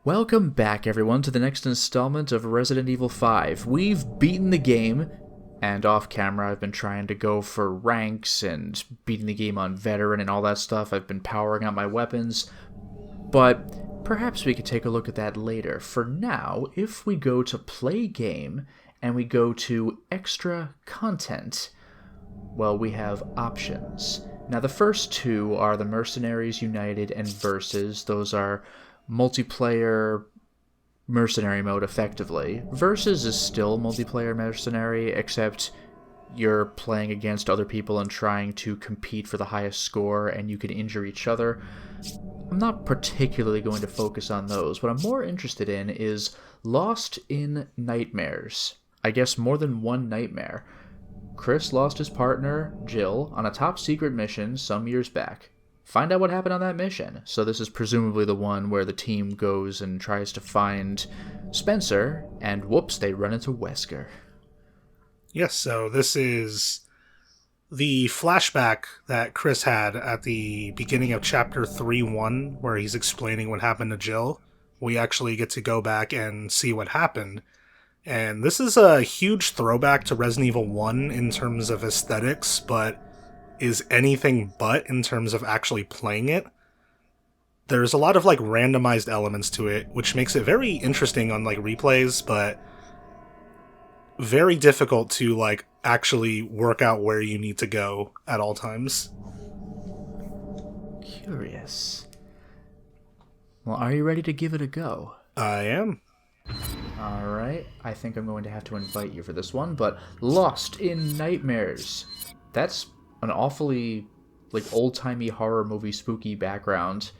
Welcome back, everyone, to the next installment of Resident Evil 5. We've beaten the game, and off-camera I've been trying to go for ranks and beating the game on veteran and all that stuff. I've been powering up my weapons, but perhaps we could take a look at that later. For now, if we go to Play Game, and we go to Extra Content, well, we have options. Now, the first two are the Mercenaries United and Versus. Those are multiplayer mercenary mode, effectively. Versus is still multiplayer mercenary, except you're playing against other people and trying to compete for the highest score, and you can injure each other. I'm not particularly going to focus on those. What I'm more interested in is Lost in Nightmares. I guess more than one nightmare. Chris lost his partner, Jill, on a top-secret mission some years back. Find out what happened on that mission. So this is presumably the one where the team goes and tries to find Spencer, and whoops, they run into Wesker. Yes, so this is the flashback that Chris had at the beginning of Chapter 3-1, where he's explaining what happened to Jill. We actually get to go back and see what happened. And this is a huge throwback to Resident Evil 1 in terms of aesthetics, but is anything but in terms of actually playing it. There's a lot of randomized elements to it, which makes it very interesting on replays, but very difficult to actually work out where you need to go at all times. Curious. Well, are you ready to give it a go? I am. Alright, I think I'm going to have to invite you for this one, but Lost in Nightmares. That's an awfully, old-timey horror movie spooky background.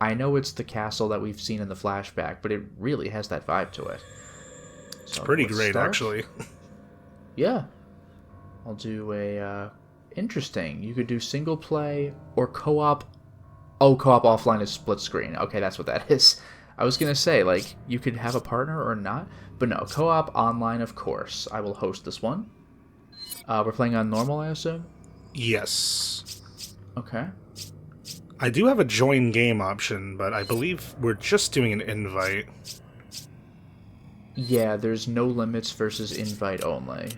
I know it's the castle that we've seen in the flashback, but it really has that vibe to it. It's pretty great, actually. Yeah. I'll do a, interesting. You could do single play or co-op. Oh, co-op offline is split screen. Okay, that's what that is. I was gonna say, you could have a partner or not, but no, co-op online, of course. I will host this one. We're playing on normal, I assume? Yes. Okay. I do have a join game option, but I believe we're just doing an invite. Yeah, there's no limits versus invite only.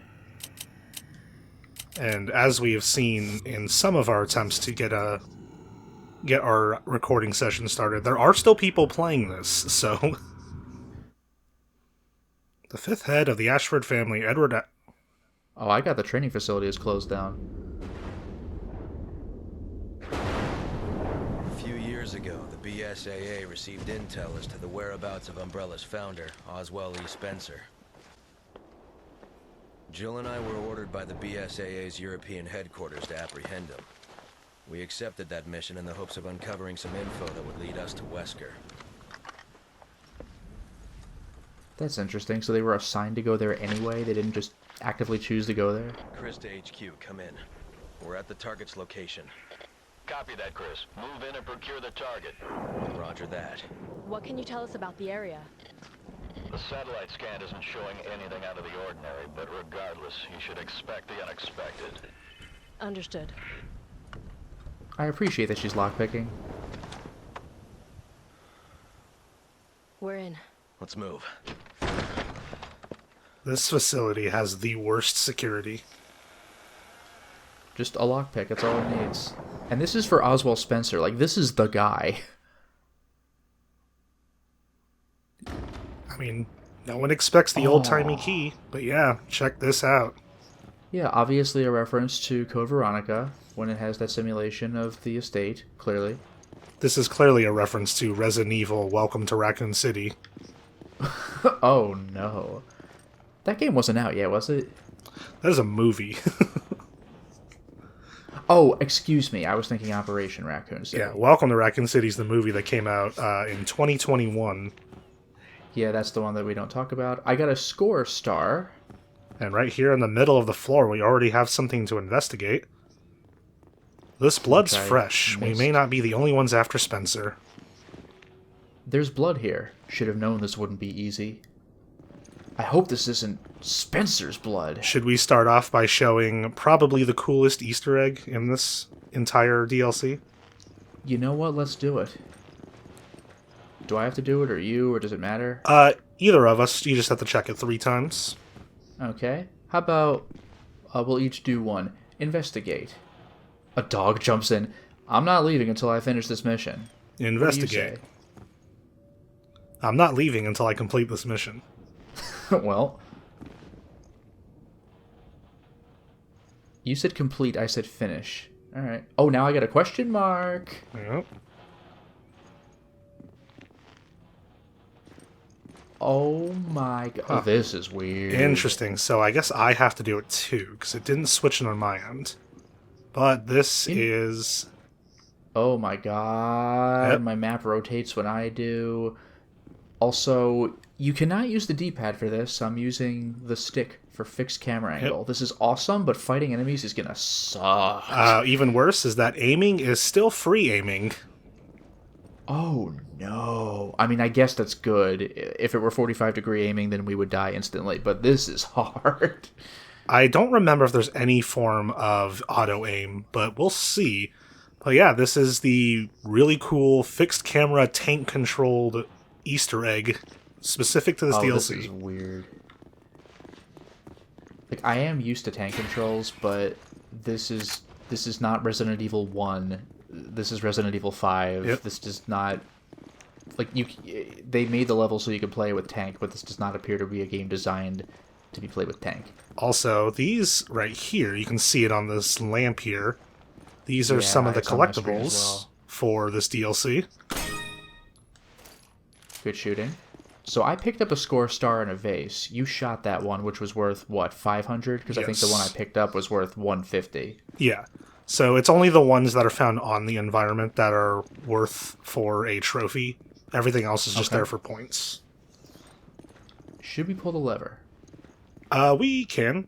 And as we have seen in some of our attempts to get our recording session started, there are still people playing this, so... The fifth head of the Ashford family, Edward... Oh, I got the training facility is closed down. A few years ago, the BSAA received intel as to the whereabouts of Umbrella's founder, Oswald E. Spencer. Jill and I were ordered by the BSAA's European headquarters to apprehend him. We accepted that mission in the hopes of uncovering some info that would lead us to Wesker. That's interesting. So they were assigned to go there anyway? They didn't just actively choose to go there? Chris to HQ, come in. We're at the target's location. Copy that, Chris. Move in and procure the target. Roger that. What can you tell us about the area? The satellite scan isn't showing anything out of the ordinary, but regardless, you should expect the unexpected. Understood. I appreciate that she's lockpicking. We're in. Let's move. This facility has the worst security. Just a lockpick, that's all it needs. And this is for Oswald Spencer, this is the guy. I mean, no one expects the old-timey key, but yeah, check this out. Yeah, obviously a reference to Code Veronica, when it has that simulation of the estate, clearly. This is clearly a reference to Resident Evil Welcome to Raccoon City. Oh no. That game wasn't out yet, was it? That is a movie. Oh, excuse me, I was thinking Operation Raccoon City. Yeah, Welcome to Raccoon City is the movie that came out in 2021. Yeah, that's the one that we don't talk about. I got a score star. And right here in the middle of the floor, we already have something to investigate. This blood's fresh. We may not be the only ones after Spencer. There's blood here. Should have known this wouldn't be easy. I hope this isn't Spencer's blood. Should we start off by showing probably the coolest Easter egg in this entire DLC? You know what? Let's do it. Do I have to do it, or you, or does it matter? Either of us. You just have to check it 3 times. Okay. How about we'll each do one. Investigate. A dog jumps in. I'm not leaving until I finish this mission. Investigate. I'm not leaving until I complete this mission. Well, you said complete, I said finish. Alright. Oh, now I got a question mark. Yep. Oh my god. Oh, this is weird. Interesting. So I guess I have to do it too, because it didn't switch it on my end. But this is... Oh my god. Yep. My map rotates when I do. Also, you cannot use the D-pad for this. I'm using the stick for fixed camera angle. Yep. This is awesome, but fighting enemies is gonna suck. Even worse is that aiming is still free aiming. Oh no. I mean, I guess that's good. If it were 45-degree aiming, then we would die instantly, but this is hard. I don't remember if there's any form of auto-aim, but we'll see. But yeah, this is the really cool fixed camera tank-controlled Easter egg specific to this DLC. This is weird. Like, I am used to tank controls, but this is not Resident Evil 1. This is Resident Evil 5. Yep. This does not... Like, they made the level so you could play with tank, but this does not appear to be a game designed to be played with tank. Also, these right here, you can see it on this lamp here. These are Yeah, some of the it's on my screen as collectibles well. for this DLC. Good shooting. So I picked up a score star and a vase. You shot that one, which was worth, what, 500? Because I think the one I picked up was worth 150. Yeah. So it's only the ones that are found on the environment that are worth for a trophy. Everything else is just there for points. Should we pull the lever? We can.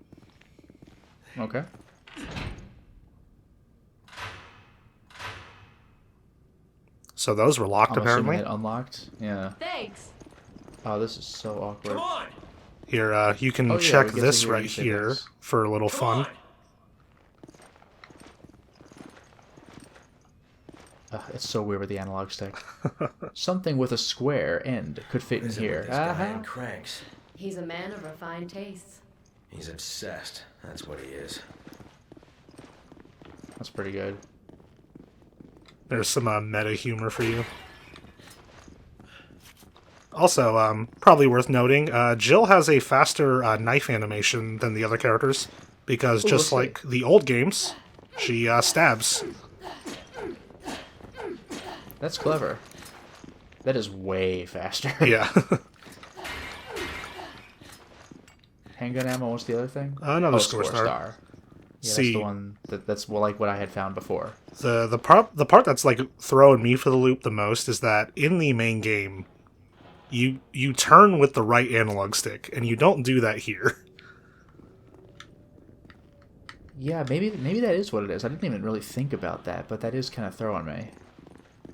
Okay. So those were locked, I'm apparently. assuming it unlocked. Yeah. Thanks. Oh, this is so awkward. Come on! Here, you can Oh, yeah, check we get to this hear right you say here this. for a little fun. It's so weird with the analog stick. Something with a square end could fit in Is it here. with this guy in cranks? He's a man of refined tastes. He's obsessed. That's what he is. That's pretty good. There's some meta humor for you. Also, probably worth noting, Jill has a faster knife animation than the other characters, because Ooh, just let's like the old games, she stabs. That's clever. That is way faster. Yeah. Handgun ammo, what's the other thing? Another score star. Yeah, See- that's the one that's like what I had found before. The part that's like throwing me for the loop the most is that in the main game, you turn with the right analog stick, and you don't do that here. Yeah, maybe that is what it is. I didn't even really think about that, but that is kind of throwing me.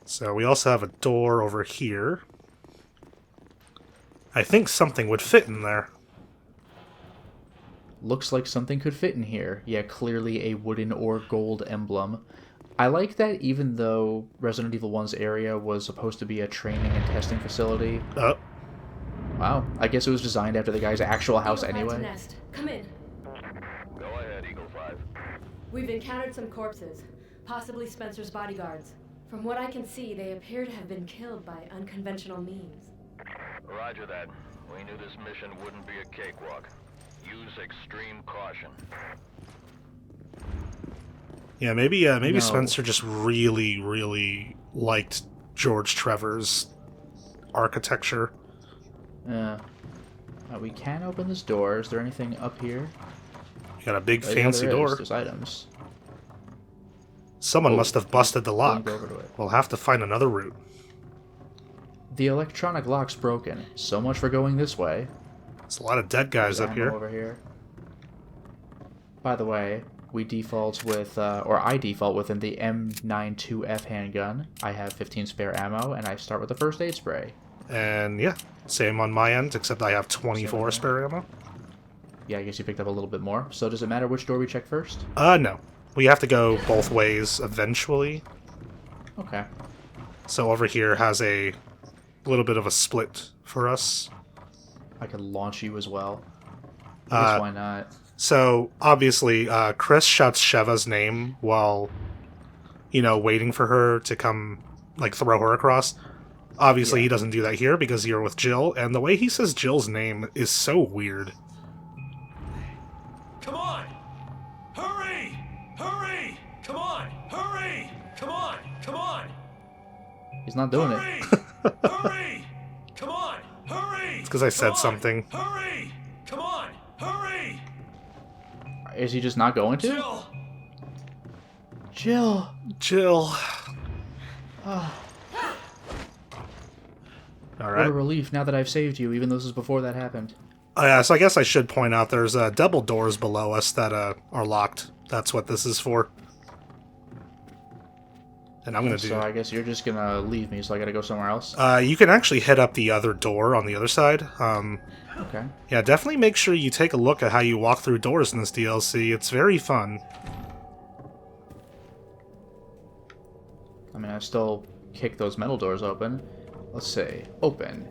So we also have a door over here. I think something would fit in there. Looks like something could fit in here. Yeah, clearly a wooden or gold emblem. I like that even though Resident Evil 1's area was supposed to be a training and testing facility. Oh, Wow, I guess it was designed after the guy's actual house Eagle 5 to anyway. Nest. Come in. Go ahead, Eagle 5. We've encountered some corpses, possibly Spencer's bodyguards. From what I can see, they appear to have been killed by unconventional means. Roger that. We knew this mission wouldn't be a cakewalk. Use extreme caution. yeah, maybe No. Spencer just really, really liked George Trevor's architecture. Yeah. We can open this door. Is there anything up here? You got a big Oh, yeah, fancy there is. door. There's items. Someone Oh, must have busted the Don't lock. go over to it. We'll have to find another route. The electronic lock's broken. So much for going this way. There's a lot of dead guys There's up ammo here. over here. By the way, we default with, or I default within the M92F handgun. I have 15 spare ammo, and I start with the first aid spray. And yeah, same on my end, except I have 24 spare ammo. Yeah, I guess you picked up a little bit more. So does it matter which door we check first? No. We have to go both ways eventually. Okay. So over here has a little bit of a split for us. I could launch you as well. I guess why not? So, obviously, Chris shouts Sheva's name while, waiting for her to come, throw her across. Obviously, he doesn't do that here because you're with Jill, and the way he says Jill's name is so weird. Come on! Hurry! Hurry! Come on! Hurry! Come on! Come on! He's not doing it. Hurry! Come on! Hurry! It's because I said something. Hurry! Come on! Hurry! Is he just not going to? Jill! Jill! Jill. What a Alright. relief now that I've saved you, even though this is before that happened. Yeah, so I guess I should point out there's double doors below us that are locked. That's what this is for. And I'm going to do... So I guess you're just going to leave me, so I got to go somewhere else? You can actually hit up the other door on the other side. Okay. Yeah, definitely make sure you take a look at how you walk through doors in this DLC. It's very fun. I mean, I still kick those metal doors open. Let's see. Open.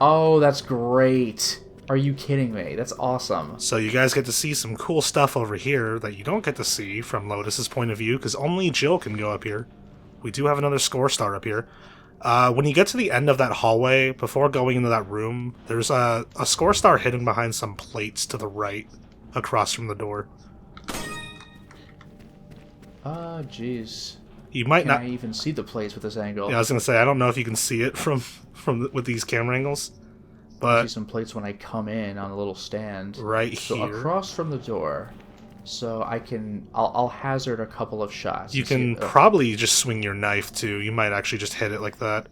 Oh, that's great. Are you kidding me? That's awesome. So you guys get to see some cool stuff over here that you don't get to see from Lotus's point of view, because only Jill can go up here. We do have another score star up here. When you get to the end of that hallway, before going into that room, there's a score star hidden behind some plates to the right, across from the door. Jeez. You might not Can I even see the plates with this angle? Yeah, I was gonna say I don't know if you can see it with these camera angles, I but see some plates when I come in on a little stand. right So here across from the door, so I'll hazard a couple of shots. you and see can if- probably just swing your knife too. You might actually just hit it like that.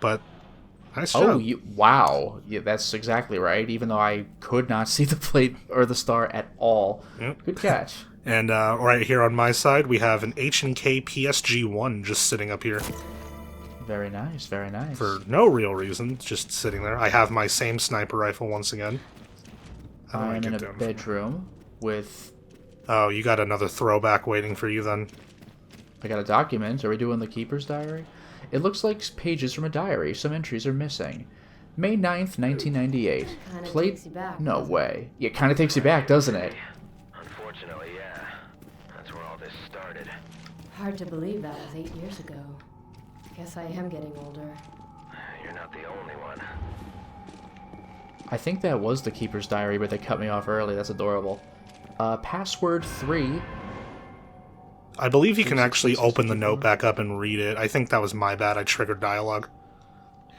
But nice job. Wow. Yeah, that's exactly right. Even though I could not see the plate or the star at all. Yep. Good catch. And right here on my side, we have an H&K PSG-1 just sitting up here Very nice. Very nice. for no real reason, just sitting there. I have my same sniper rifle once again. How do I I'm get in a down from bedroom with. Oh, you got another throwback waiting for you then. I got a document. Are we doing the Keeper's Diary? It looks like pages from a diary. Some entries are missing. May 9th, 1998. Kinda Plate. takes you back, No doesn't it? way. Yeah, kind of takes you back, doesn't it? Unfortunately, yeah. That's where all this started. Hard to believe that was 8 years ago. Guess I am getting older. You're not the only one. I think that was the Keeper's Diary, but they cut me off early. That's adorable. Password 3. I believe you can actually open the note back up and read it. I think that was my bad. I triggered dialogue.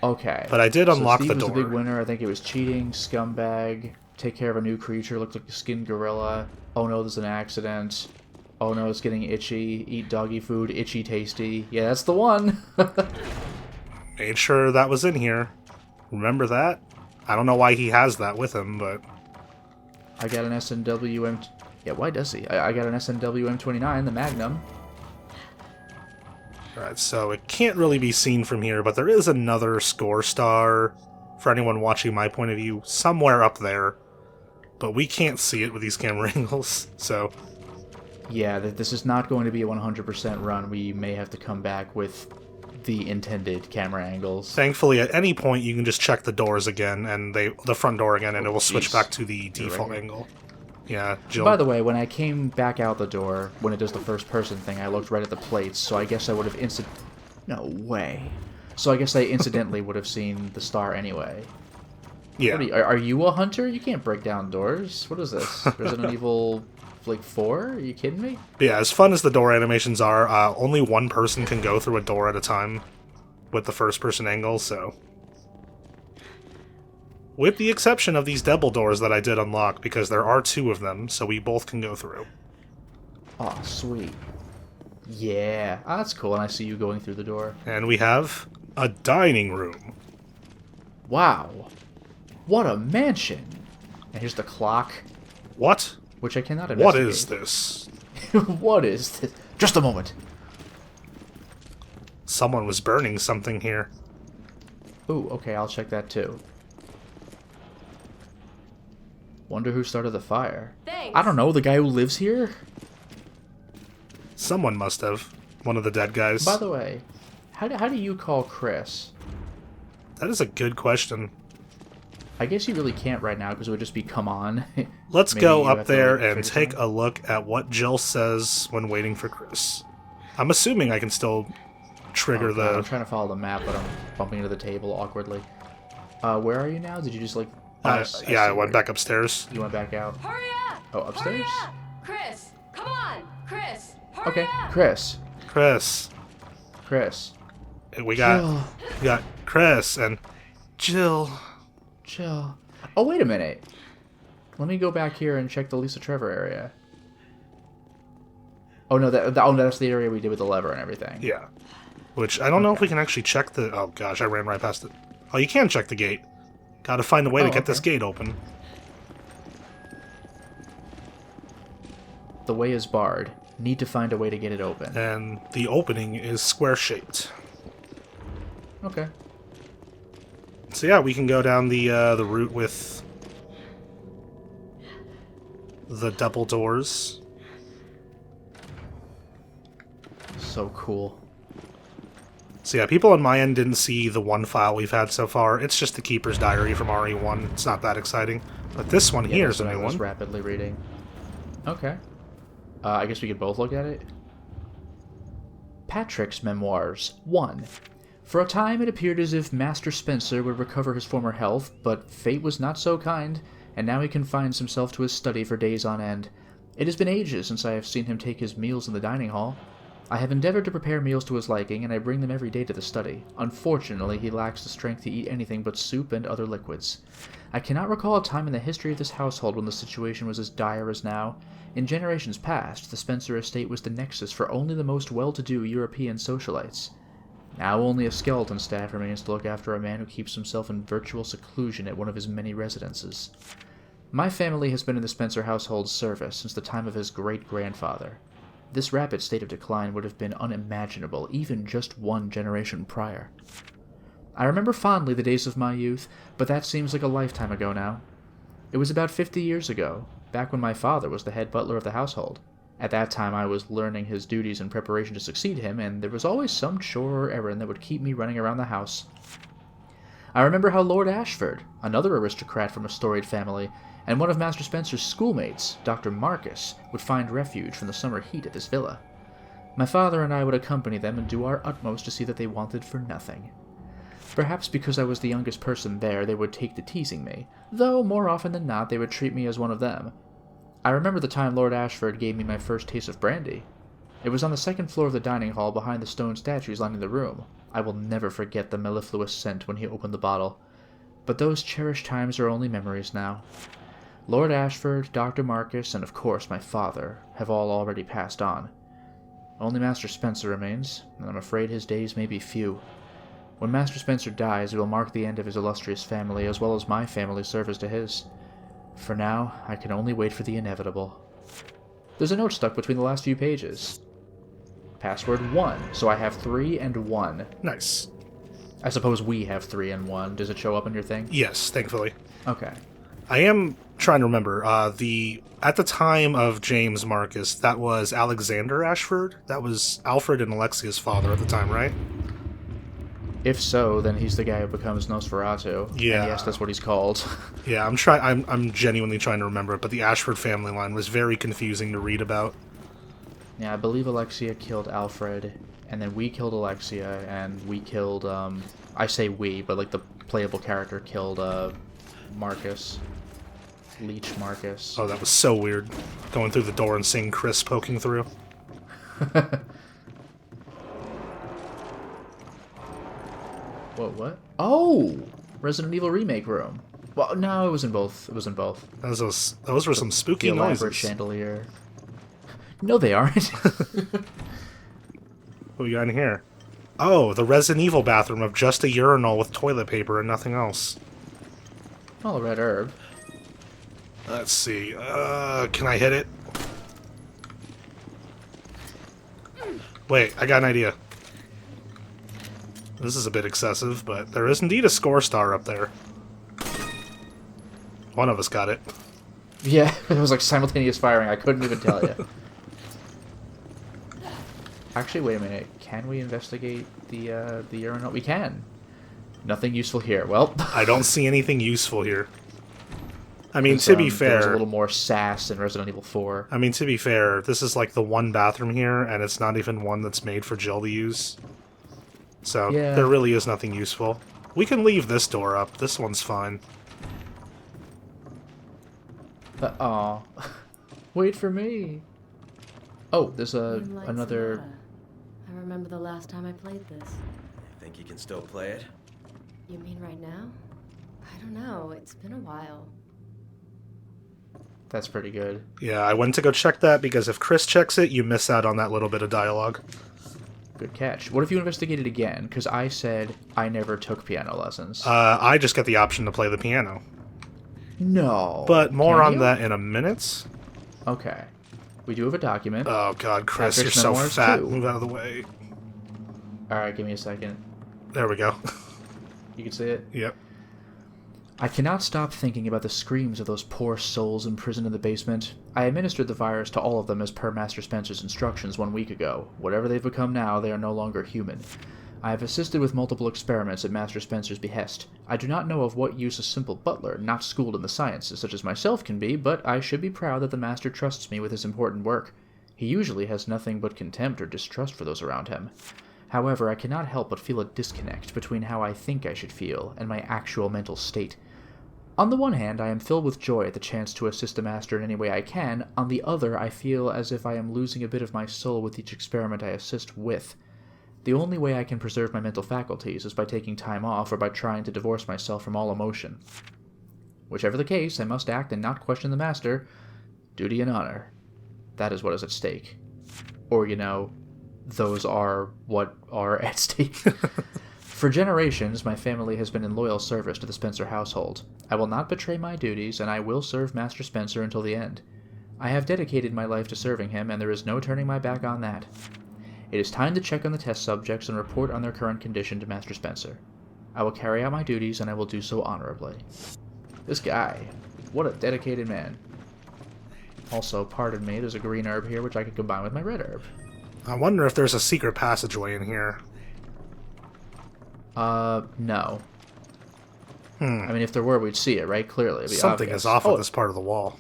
Okay. But I did unlock Steve the was door. the big winner. I think it was cheating, scumbag, take care of a new creature, looked like a skinned gorilla. Oh no, there's an accident. Oh no, it's getting itchy. Eat doggy food, itchy tasty. Yeah, that's the one. Made sure that was in here. Remember that? I don't know why he has that with him, but... I got an SNW M... Yeah, why does he? I got an SNW M29, the Magnum. Alright, so it can't really be seen from here, but there is another score star, for anyone watching my point of view, somewhere up there. But we can't see it with these camera angles, so... Yeah, this is not going to be a 100% run. We may have to come back with the intended camera angles. Thankfully, at any point, you can just check the doors again, and the front door again, and it will switch jeez. back to the right default here. angle. Yeah, Jill. By the way, when I came back out the door, when it does the first person thing, I looked right at the plates, so I guess I would have No way. So I guess I incidentally would have seen the star anyway. yeah. Are you a hunter? You can't break down doors. What is this? Resident Evil, 4? Are you kidding me? Yeah, as fun as the door animations are, only one person can go through a door at a time with the first-person angle, so... With the exception of these double doors that I did unlock, because there are 2 of them, so we both can go through. Oh, sweet. Yeah. Ah, that's cool, and I see you going through the door. And we have a dining room. Wow. What a mansion! And here's the clock, What? which I cannot What investigate. is this? What is this? Just a moment. Someone was burning something here. Ooh, okay, I'll check that too. Wonder who started the fire. Thanks. I don't know, the guy who lives here? Someone must have. One of the dead guys. By the way, how do you call Chris? That is a good question. I guess you really can't right now because it would just be come on. Let's Maybe go you up have to, there like, and trigger take something? a look at what Jill says when waiting for Chris. I'm assuming I can still trigger Oh, God, I'm the... trying to follow the map, but I'm bumping into the table awkwardly. Where are you now? Did you just like... Oh, yeah, see I where went back upstairs. you went back out. Hurry up! Oh, upstairs? Hurry up! Chris, come on! Chris, hurry Okay, up! Chris. Chris. We got Chris and Jill. Chill. Oh, wait a minute. Let me go back here and check the Lisa Trevor area. Oh, no, that's the area we did with the lever and everything. Yeah. Which, I don't know if we can actually check the... Oh, gosh, I ran right past it. Oh, you can check the gate. Gotta find a way to get this gate open. The way is barred. Need to find a way to get it open. And the opening is square-shaped. Okay. So yeah, we can go down the route with the double doors. So cool. So yeah, people on my end didn't see the one file we've had so far. It's just the Keeper's Diary from RE1. It's not that exciting. But this one here is a that's what new I was one. rapidly reading. Okay. I guess we could both look at it. Patrick's Memoirs 1. For a time it appeared as if Master Spencer would recover his former health, but fate was not so kind, and now he confines himself to his study for days on end. It has been ages since I have seen him take his meals in the dining hall. I have endeavored to prepare meals to his liking, and I bring them every day to the study. Unfortunately, he lacks the strength to eat anything but soup and other liquids. I cannot recall a time in the history of this household when the situation was as dire as now. In generations past, the Spencer estate was the nexus for only the most well-to-do European socialites. Now only a skeleton staff remains to look after a man who keeps himself in virtual seclusion at one of his many residences. My family has been in the Spencer household's service since the time of his great-grandfather. This rapid state of decline would have been unimaginable even just one generation prior. I remember fondly the days of my youth, but that seems like a lifetime ago now. It was about 50 years ago, back when my father was the head butler of the household. At that time I was learning his duties in preparation to succeed him, and there was always some chore or errand that would keep me running around the house. I remember how Lord Ashford, another aristocrat from a storied family, and one of Master Spencer's schoolmates, Dr. Marcus, would find refuge from the summer heat at this villa. My father and I would accompany them and do our utmost to see that they wanted for nothing. Perhaps because I was the youngest person there, they would take to teasing me, though more often than not they would treat me as one of them. I remember the time Lord Ashford gave me my first taste of brandy. It was on the second floor of the dining hall behind the stone statues lining the room. I will never forget the mellifluous scent when he opened the bottle. But those cherished times are only memories now. Lord Ashford, Dr. Marcus, and of course my father have all already passed on. Only Master Spencer remains, and I'm afraid his days may be few. When Master Spencer dies, it will mark the end of his illustrious family, as well as my family's service to his. For now, I can only wait for the inevitable. There's a note stuck between the last few pages. Password 1, so I have 3 and 1. Nice. I suppose we have 3 and 1. Does it show up on your thing? Yes, thankfully. Okay. I am trying to remember. At the time of James Marcus, that was Alexander Ashford? That was Alfred and Alexia's father at the time, right? If so, then he's the guy who becomes Nosferatu. Yeah. And yes, that's what he's called. Yeah, I'm genuinely trying to remember it, but the Ashford family line was very confusing to read about. Yeah, I believe Alexia killed Alfred, and then we killed Alexia, and we killed, I say we, but like the playable character killed, Marcus. Leech Marcus. Oh, that was so weird. Going through the door and seeing Chris poking through. What? Oh! Resident Evil Remake room. Well, no, it was in both. It was in both. Those were some spooky The elaborate noises. chandelier. No, they aren't. What we got in here? Oh, the Resident Evil bathroom of just a urinal with toilet paper and nothing else. Oh, red herb. Let's see. Can I hit it? Wait, I got an idea. This is a bit excessive, but there is indeed a score star up there. One of us got it. Yeah, it was like simultaneous firing. I couldn't even tell you. Actually, wait a minute. Can we investigate the urinal? We can. Nothing useful here. Well, I don't see anything useful here. I mean, to be there was fair... a little more sass in Resident Evil 4. I mean, to be fair, this is like the one bathroom here, and it's not even one that's made for Jill to use. So, Yeah. there really is nothing useful. We can leave this door up. This one's fine. Aw. Wait for me. Oh, there's Moonlight another... Sonata. I remember the last time I played this. Think you can still play it? You mean right now? I don't know. It's been a while. That's pretty good. Yeah, I went to go check that because if Chris checks it, you miss out on that little bit of dialogue. Good catch. What if you investigated again? Because I said I never took piano lessons. I just get the option to play the piano. No. But more Can on you? that in a minute. Okay. We do have a document. Oh god, Chris, Patrick's you're so memoirs, fat. too. Move out of the way. Alright, give me a second. There we go. You can see it? Yep. I cannot stop thinking about the screams of those poor souls imprisoned in the basement. I administered the virus to all of them as per Master Spencer's instructions 1 week ago. Whatever they've become now, they are no longer human. I have assisted with multiple experiments at Master Spencer's behest. I do not know of what use a simple butler, not schooled in the sciences such as myself, can be, but I should be proud that the Master trusts me with his important work. He usually has nothing but contempt or distrust for those around him. However, I cannot help but feel a disconnect between how I think I should feel and my actual mental state. On the one hand, I am filled with joy at the chance to assist the Master in any way I can. On the other, I feel as if I am losing a bit of my soul with each experiment I assist with. The only way I can preserve my mental faculties is by taking time off or by trying to divorce myself from all emotion. Whichever the case, I must act and not question the Master. Duty and honor. That is what is at stake. Or, you know, those are what are at stake. For generations, my family has been in loyal service to the Spencer household. I will not betray my duties, and I will serve Master Spencer until the end. I have dedicated my life to serving him, and there is no turning my back on that. It is time to check on the test subjects and report on their current condition to Master Spencer. I will carry out my duties, and I will do so honorably. This guy, what a dedicated man. Also, pardon me, there's a green herb here which I could combine with my red herb. I wonder if there's a secret passageway in here. No. I mean, if there were, we'd see it, right? Clearly, it'd be Something obvious. is off with this part of the wall.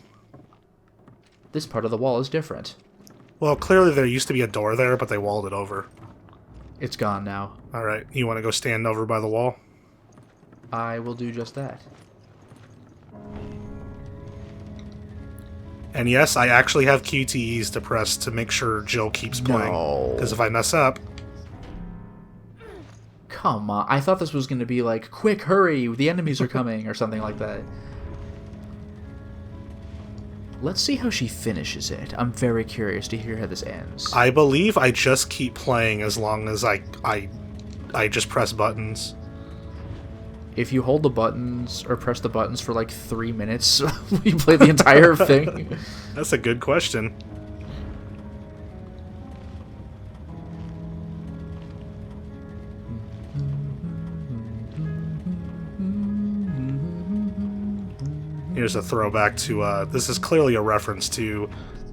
This part of the wall is different. Well, clearly there used to be a door there, but they walled it over. It's gone now. Alright, you want to go stand over by the wall? I will do just that. And yes, I actually have QTEs to press to make sure Jill keeps playing. No. Because if I mess up... Come on. I thought this was going to be like, quick, hurry, the enemies are coming, or something like that. Let's see how she finishes it. I'm very curious to hear how this ends. I believe I just keep playing as long as I just press buttons. If you hold the buttons, or press the buttons for like 3 minutes, will you play the entire thing? That's a good question. Here's a throwback to, this is clearly a reference to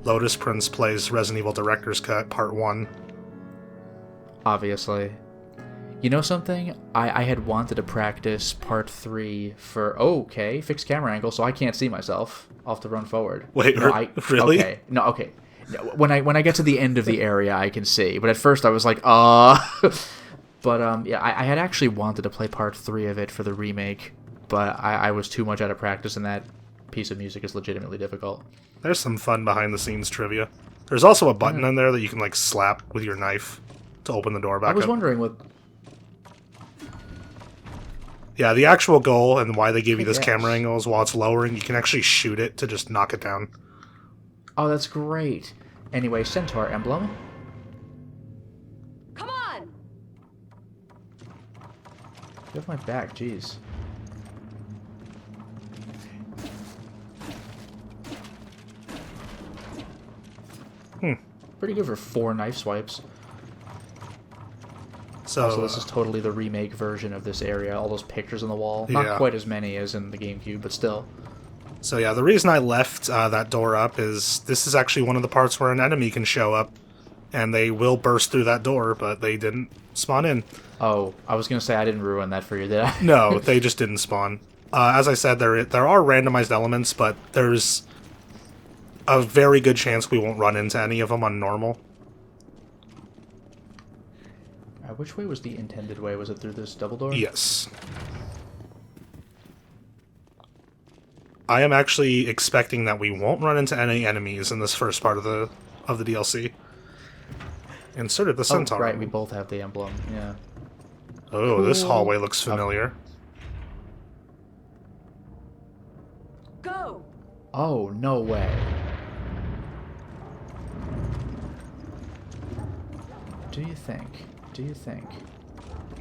Lotus Prince Plays Resident Evil Director's Cut, Part 1. Obviously. You know something? I had wanted to practice Part 3 for... Oh, okay, fixed camera angle, so I can't see myself. I'll have to run forward. Wait, no, really? Okay, no, okay. No, when I get to the end of the area, I can see. But at first I was like, But, yeah, I had actually wanted to play Part 3 of it for the remake, but I was too much out of practice, and that piece of music is legitimately difficult. There's some fun behind-the-scenes trivia. There's also a button in there that you can, like, slap with your knife to open the door back up. I was wondering what... Yeah, the actual goal and why they give you this Yes. camera angle is while it's lowering, you can actually shoot it to just knock it down. Oh, that's great. Anyway, Centaur emblem. Come on! Get off my back, jeez. Pretty good for 4 knife swipes. So This is totally the remake version of this area. All those pictures on the wall. Yeah. Not quite as many as in the GameCube, but still. So yeah, the reason I left that door up is this is actually one of the parts where an enemy can show up and they will burst through that door, but they didn't spawn in. Oh, I was going to say I didn't ruin that for you, did I? No, they just didn't spawn. As I said, there are randomized elements, but there's a very good chance we won't run into any of them on normal. Which way was the intended way? Was it through this double door? Yes. I am actually expecting that we won't run into any enemies in this first part of the DLC. Inserted the centaur. Oh, right, we both have the emblem, yeah. Oh, Cool. This hallway looks familiar. Go! Oh, no way. Do you think? Do you think?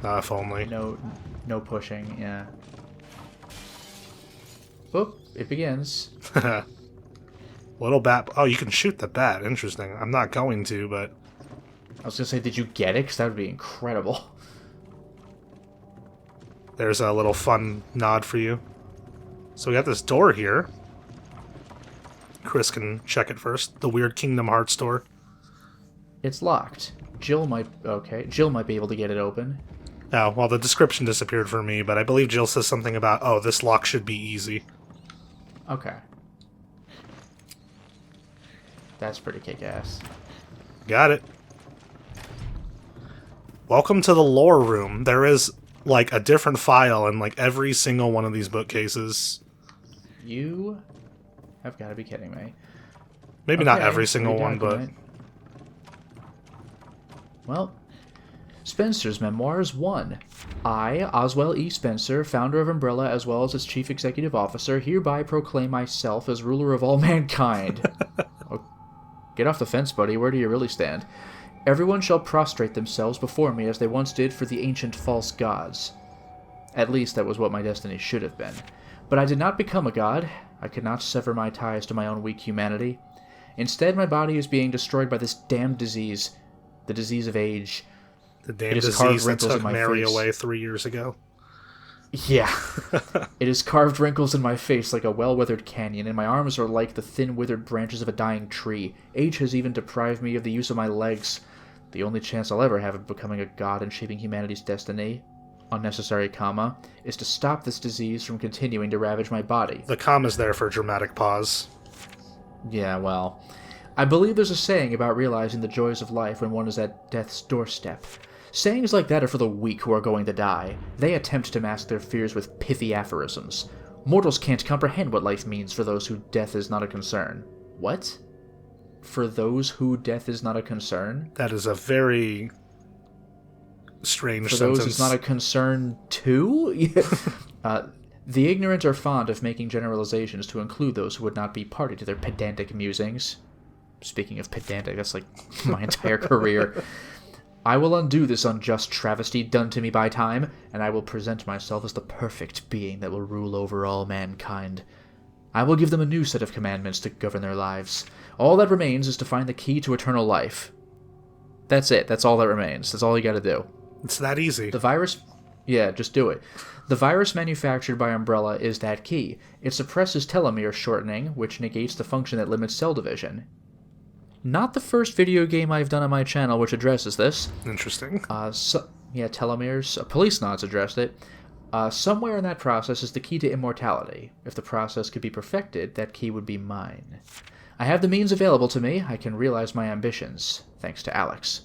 If only. No pushing, yeah. Oop, it begins. Little bat. Oh, you can shoot the bat. Interesting. I'm not going to, but... I was gonna say, did you get it? Because that would be incredible. There's a little fun nod for you. So we got this door here. Chris can check it first. The weird Kingdom Hearts door. It's locked. Jill might be able to get it open. Oh, well, the description disappeared for me, but I believe Jill says something about, oh, this lock should be easy. Okay. That's pretty kick-ass. Got it. Welcome to the lore room. There is, like, a different file in, like, every single one of these bookcases. You have got to be kidding me. Maybe not every single one, but... Well, Spencer's Memoirs 1. I, Oswell E. Spencer, founder of Umbrella as well as its chief executive officer, hereby proclaim myself as ruler of all mankind. Oh, get off the fence, buddy. Where do you really stand? Everyone shall prostrate themselves before me as they once did for the ancient false gods. At least that was what my destiny should have been. But I did not become a god. I could not sever my ties to my own weak humanity. Instead, my body is being destroyed by this damned disease. The disease of age. The damn disease that took Mary away 3 years ago. Yeah. It has carved wrinkles in my face like a well-weathered canyon, and my arms are like the thin, withered branches of a dying tree. Age has even deprived me of the use of my legs. The only chance I'll ever have of becoming a god and shaping humanity's destiny, unnecessary comma, is to stop this disease from continuing to ravage my body. The comma's there for dramatic pause. Yeah, well... I believe there's a saying about realizing the joys of life when one is at death's doorstep. Sayings like that are for the weak who are going to die. They attempt to mask their fears with pithy aphorisms. Mortals can't comprehend what life means for those who death is not a concern. What? For those who death is not a concern? That is a very strange for sentence. For those it's not a concern too? The ignorant are fond of making generalizations to include those who would not be party to their pedantic musings. Speaking of pedantic, that's like my entire career. I will undo this unjust travesty done to me by time, and I will present myself as the perfect being that will rule over all mankind. I will give them a new set of commandments to govern their lives. All that remains is to find the key to eternal life. That's it. That's all that remains. That's all you gotta do. It's that easy. The virus... Yeah, just do it. The virus manufactured by Umbrella is that key. It suppresses telomere shortening, which negates the function that limits cell division. Not the first video game I've done on my channel which addresses this. Interesting. Telomeres. Police Nods addressed it. Somewhere in that process is the key to immortality. If the process could be perfected, that key would be mine. I have the means available to me. I can realize my ambitions, thanks to Alex.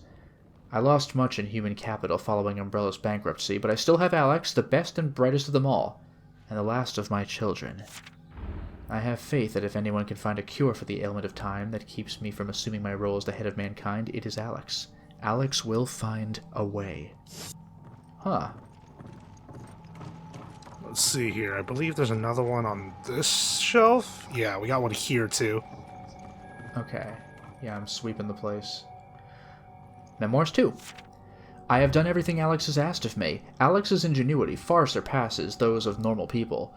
I lost much in human capital following Umbrella's bankruptcy, but I still have Alex, the best and brightest of them all, and the last of my children. I have faith that if anyone can find a cure for the ailment of time that keeps me from assuming my role as the head of mankind, it is Alex. Alex will find a way. Huh. Let's see here. I believe there's another one on this shelf. Yeah, we got one here, too. Okay. Yeah, I'm sweeping the place. Memoirs 2. I have done everything Alex has asked of me. Alex's ingenuity far surpasses those of normal people.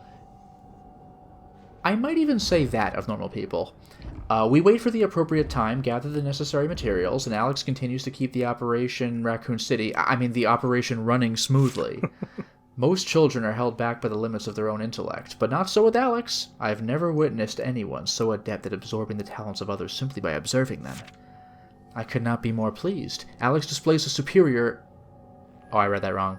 I might even say that of normal people. We wait for the appropriate time, gather the necessary materials, and Alex continues to keep the Operation the operation running smoothly. Most children are held back by the limits of their own intellect, but not so with Alex. I have never witnessed anyone so adept at absorbing the talents of others simply by observing them. I could not be more pleased. Alex displays a superior... Oh, I read that wrong.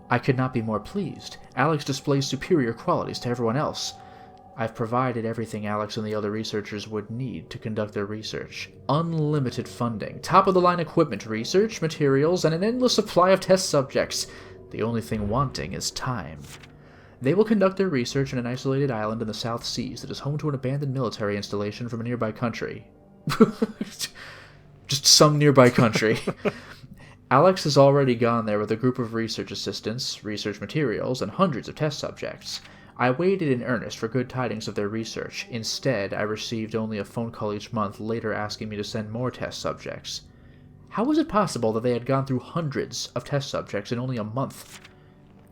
I could not be more pleased. Alex displays superior qualities to everyone else. I've provided everything Alex and the other researchers would need to conduct their research. Unlimited funding, top-of-the-line equipment, research, materials, and an endless supply of test subjects. The only thing wanting is time. They will conduct their research on an isolated island in the South Seas that is home to an abandoned military installation from a nearby country. Just some nearby country. Alex has already gone there with a group of research assistants, research materials, and hundreds of test subjects. I waited in earnest for good tidings of their research. Instead, I received only a phone call each month later asking me to send more test subjects. How was it possible that they had gone through hundreds of test subjects in only a month?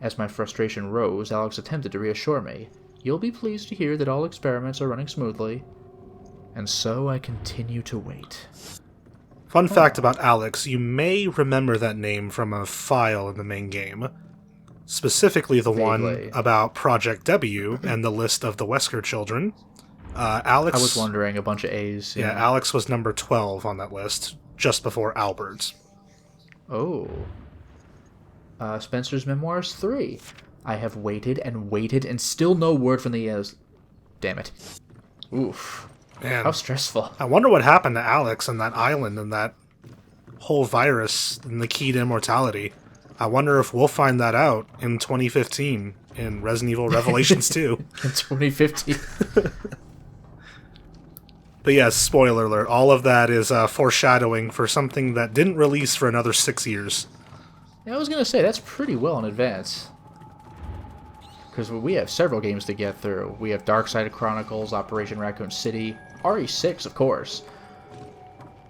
As my frustration rose, Alex attempted to reassure me. You'll be pleased to hear that all experiments are running smoothly. And so I continue to wait. Fun fact about Alex, you may remember that name from a file in the main game. Specifically the one about Project W and the list of the Wesker children. Alex... I was wondering, a bunch of A's. Yeah, Alex was number 12 on that list, just before Albert. Oh. Spencer's Memoirs 3. I have waited and still no word from the... Damn it. Oof. Man, how stressful. I wonder what happened to Alex and that island and that whole virus and the key to immortality. I wonder if we'll find that out in 2015 in Resident Evil Revelations 2. In 2015. But yes, spoiler alert, all of that is foreshadowing for something that didn't release for another 6 years. Yeah, I was going to say, that's pretty well in advance. Because we have several games to get through. We have Darkside Chronicles, Operation Raccoon City, RE6, of course.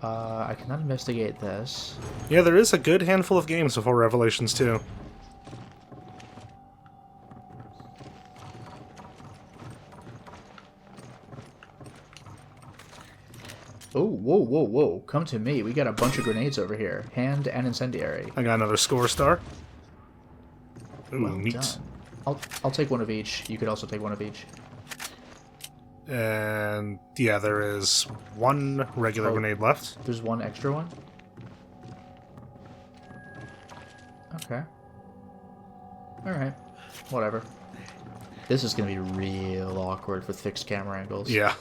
I cannot investigate this. Yeah, there is a good handful of games before Revelations 2. Oh, whoa. Come to me. We got a bunch of grenades over here. Hand and incendiary. I got another score star. Ooh, Well neat. done. I'll take one of each. You could also take one of each. And yeah, there is one regular grenade left. There's one extra one? Okay. Alright. Whatever. This is going to be real awkward with fixed camera angles. Yeah.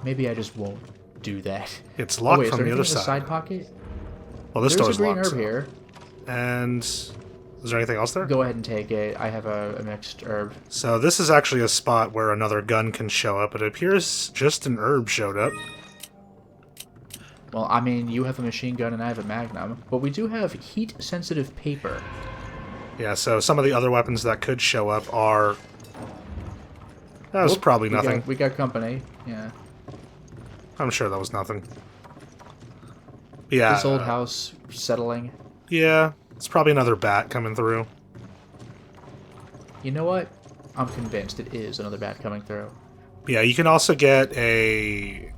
Maybe I just won't do that. It's locked wait, from the other is there side. anything in the side pocket? Well, this There's door's a green locked. herb here. And is there anything else there? Go ahead and take it. I have a mixed herb. So this is actually a spot where another gun can show up. It appears just an herb showed up. Well, I mean, you have a machine gun and I have a magnum, but we do have heat-sensitive paper. Yeah, so some of the other weapons that could show up are... That was probably nothing. We got company, yeah. I'm sure that was nothing. Yeah. This old house settling. Yeah, it's probably another bat coming through. You know what? I'm convinced it is another bat coming through. Yeah, you can also get a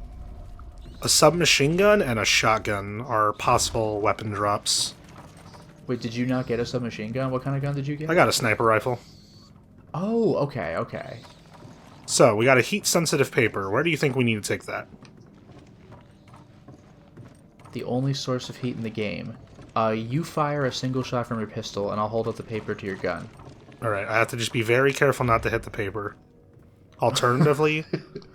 submachine gun and a shotgun are possible weapon drops. Wait, did you not get a submachine gun? What kind of gun did you get? I got a sniper rifle. Oh, okay. So, we got a heat-sensitive paper. Where do you think we need to take that? The only source of heat in the game. You fire a single shot from your pistol, and I'll hold up the paper to your gun. Alright, I have to just be very careful not to hit the paper. Alternatively,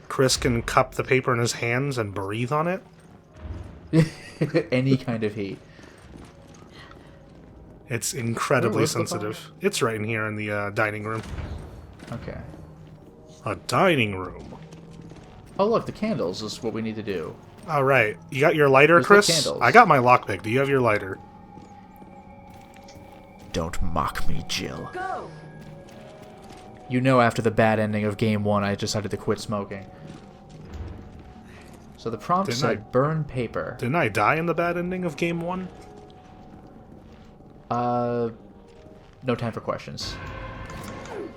Chris can cup the paper in his hands and breathe on it. Any kind of heat. It's incredibly Where's the sensitive. It's right in here in the dining room. Okay. A dining room. Oh, look, the candles is what we need to do. Alright, you got your lighter, Where's the Chris? candles? I got my lockpick. Do you have your lighter? Don't mock me, Jill. Go! You know after the bad ending of Game 1, I decided to quit smoking. So the prompt said, burn paper. Didn't I die in the bad ending of Game 1? No time for questions.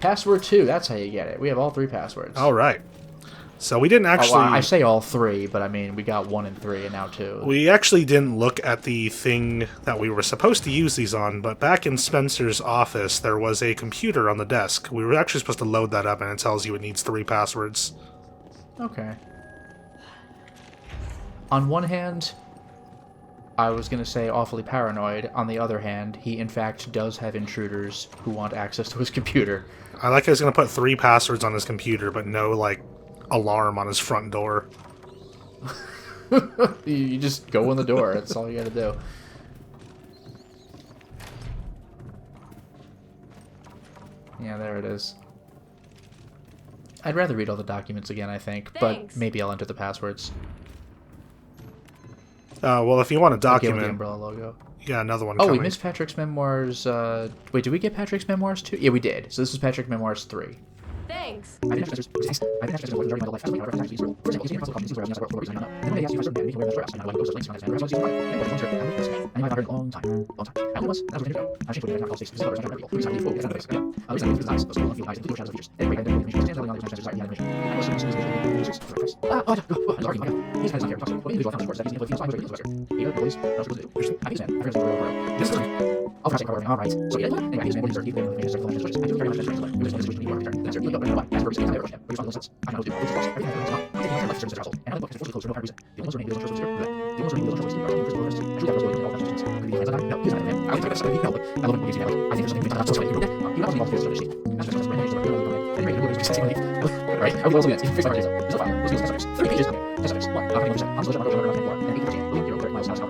Password 2, that's how you get it. We have all 3 passwords. Alright. So we didn't actually... Oh, well, I say all 3, but I mean, we got 1 and 3, and now 2. We actually didn't look at the thing that we were supposed to use these on, but back in Spencer's office, there was a computer on the desk. We were actually supposed to load that up, and it tells you it needs 3 passwords. Okay. On one hand, I was going to say awfully paranoid. On the other hand, he in fact does have intruders who want access to his computer. I like he's going to put 3 passwords on his computer, but no, like, alarm on his front door. You just go in the door. That's all you got to do. Yeah, there it is. I'd rather read all the documents again, I think, Thanks. but maybe I'll enter the passwords. Well, if you want a Again with the document... umbrella logo. Yeah, another one Oh, coming. we missed Patrick's Memoirs. Wait, did we get Patrick's Memoirs too? Yeah, we did. So this is Patrick Memoirs 3. Thanks.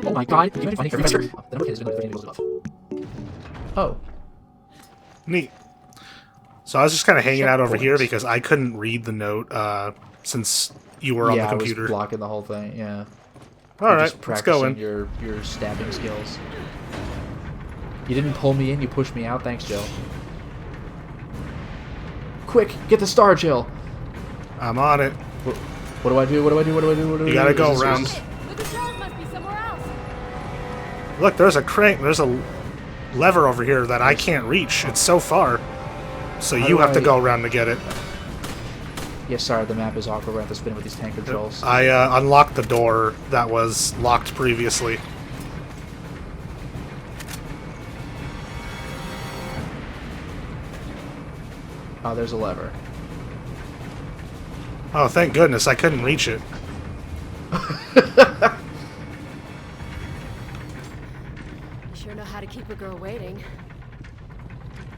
Oh my god! Oh. Neat. So I was just kind of hanging out over here because I couldn't read the note since you were on the computer. I was blocking the whole thing, yeah. Alright, Just let's go practicing in. your stabbing skills. You didn't pull me in, you pushed me out. Thanks, Jill. Quick, get the star, Jill. I'm on it. What do I do? What do I do? What do I do? What do I do? You gotta go Is this- around. is this- The controls must be somewhere else. Look, there's a crank. There's a lever over here that I can't reach. It's so far. So How you do have to I- go around to get it. Yeah, sorry, the map is awkward. We're going to have to spin with these tank controls. I unlocked the door that was locked previously. Oh, there's a lever. Oh, thank goodness, I couldn't reach it. Sure know how to keep a girl waiting.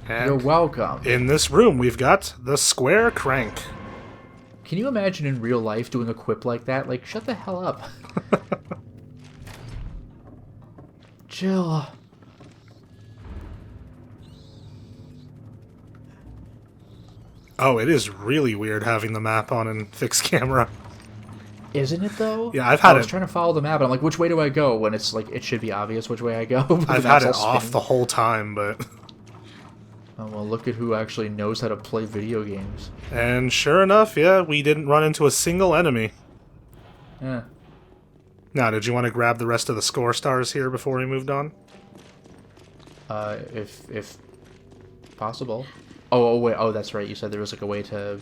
You're And welcome. in this room, we've got the square crank. Can you imagine in real life doing a quip like that? Like, shut the hell up. Jill. Oh, it is really weird having the map on in fixed camera. Isn't it, though? Yeah, I've had I was it- trying to follow the map, and I'm like, which way do I go? When it's like, it should be obvious which way I go. but the I've had map's it all off spinning. the whole time, but... Oh, well, look at who actually knows how to play video games. And sure enough, yeah, we didn't run into a single enemy. Yeah. Now, did you want to grab the rest of the score stars here before we moved on? If possible. Oh, wait. Oh, that's right. You said there was like a way to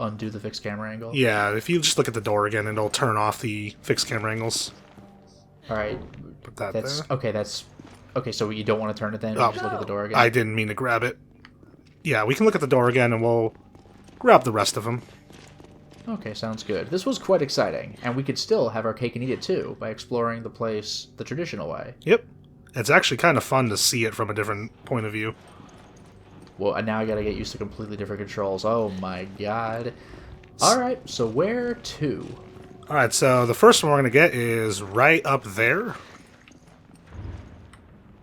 undo the fixed camera angle. Yeah, if you just look at the door again, it'll turn off the fixed camera angles. All right. Put that That's there. okay. That's okay. So you don't want to turn it then? You Oh. just look at the door again. I didn't mean to grab it. Yeah, we can look at the door again and we'll grab the rest of them. Okay, sounds good. This was quite exciting, and we could still have our cake and eat it too by exploring the place the traditional way. Yep. It's actually kind of fun to see it from a different point of view. Well, and now I gotta get used to completely different controls. Oh my god. Alright, so where to? Alright, so the first one we're going to get is right up there.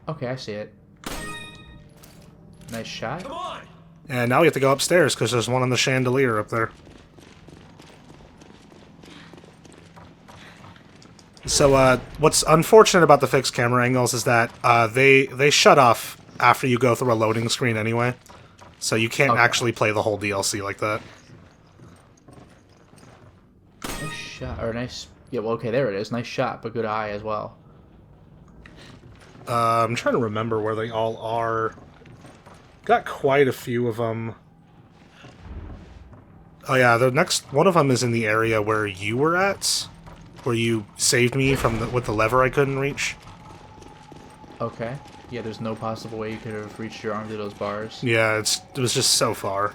Okay, I see it. Nice shot. And now we have to go upstairs because there's one on the chandelier up there. So, what's unfortunate about the fixed camera angles is that they shut off after you go through a loading screen anyway. So you can't Okay. actually play the whole DLC like that. Nice shot. Or nice... Yeah, well, okay, there it is. Nice shot, but good eye as well. I'm trying to remember where they all are. Got quite a few of them. Oh yeah, the next one of them is in the area where you were at, where you saved me from with the lever I couldn't reach. Okay. Yeah, there's no possible way you could have reached your arm through those bars. Yeah, it was just so far.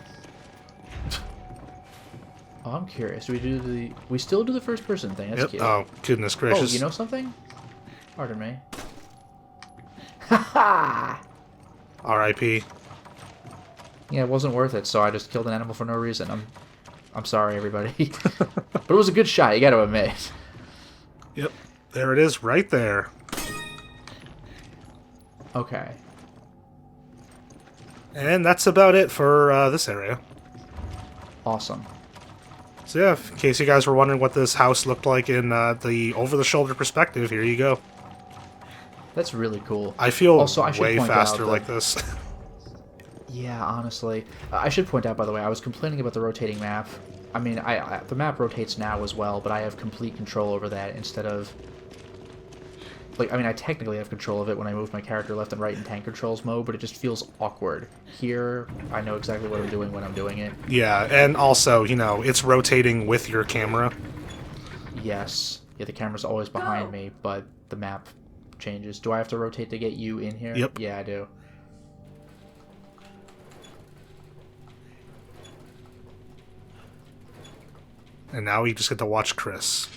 Oh, I'm curious. We still do the first person thing. That's cute. Oh, goodness gracious. Oh, you know something? Pardon me. Ha R.I.P. Yeah, it wasn't worth it, so I just killed an animal for no reason. I'm sorry, everybody. But it was a good shot, you gotta admit. Yep. There it is, right there. Okay. And that's about it for this area. Awesome. So yeah, in case you guys were wondering what this house looked like in the over-the-shoulder perspective, here you go. That's really cool. I feel also, I should way point faster out like this. Yeah, honestly. I should point out, by the way, I was complaining about the rotating map. I mean, the map rotates now as well, but I have complete control over that instead of... Like, I mean, I technically have control of it when I move my character left and right in tank controls mode, but it just feels awkward. Here, I know exactly what I'm doing when I'm doing it. Yeah, and also, you know, it's rotating with your camera. Yes. Yeah, the camera's always behind me, but the map changes. Do I have to rotate to get you in here? Yep. Yeah, I do. And now we just get to watch Chris.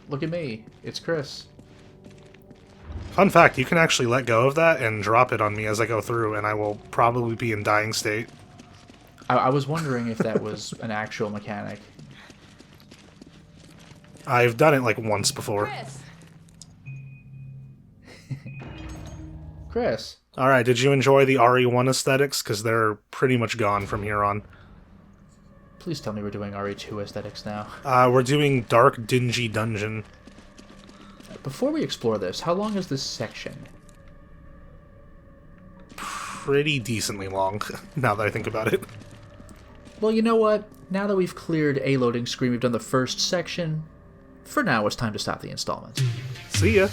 Look at me. It's Chris. Fun fact, you can actually let go of that and drop it on me as I go through, and I will probably be in dying state. I was wondering if that was an actual mechanic. I've done it like once before. Chris. Alright, did you enjoy the RE1 aesthetics? Because they're pretty much gone from here on. Please tell me we're doing RE2 aesthetics now. We're doing Dark Dingy Dungeon. Before we explore this, how long is this section? Pretty decently long, now that I think about it. Well, you know what? Now that we've cleared a loading screen, we've done the first section. For now, it's time to stop the installment. See ya!